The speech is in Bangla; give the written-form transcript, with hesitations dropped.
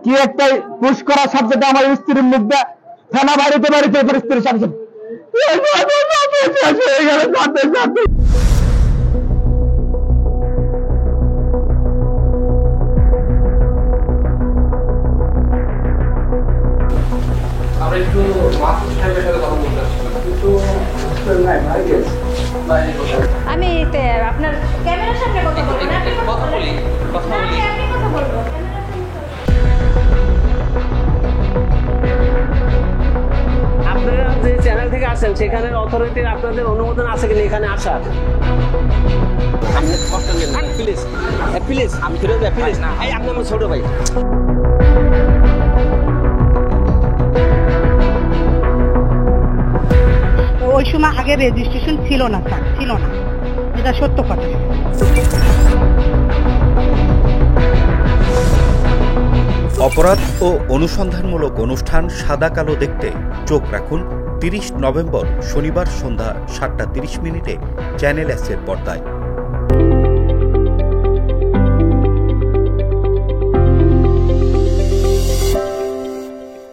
কি একটা পুশ করার সাথে সাথে আমার স্ত্রীর মুখটা ফেনা বাড়িতে বাড়িতে স্ত্রীর সাথে আমরা একটু মাসুদ সাহেবের সাথে কথা বলতে আসছিলাম কিন্তু আমি আপনার ক্যামেরার সামনে কথা বলবো না, আপনি কথা বলি কথা বলি আপনি কথা বলবো। আপনারা যে চ্যানেল থেকে আসেন সেখানে অথরিটির আপনাদের অনুমোদন আছে কিনা এখানে আসার? আপনি কষ্ট নেন না প্লিজ, প্লিজ আমি ফিরে যাই প্লিজ। এই আপনি আমার ছোট ভাই। ওই সময় আগে রেজিস্ট্রেশন ছিল না স্যার, ছিল না, এটা সত্য কথা। অপরাধ ও অনুসন্ধানমূলক অনুষ্ঠান সাদা কালো দেখতে চোখ রাখুন 30 নভেম্বর শনিবার সন্ধ্যা 7:30 চ্যানেল এস এর পর্দায়।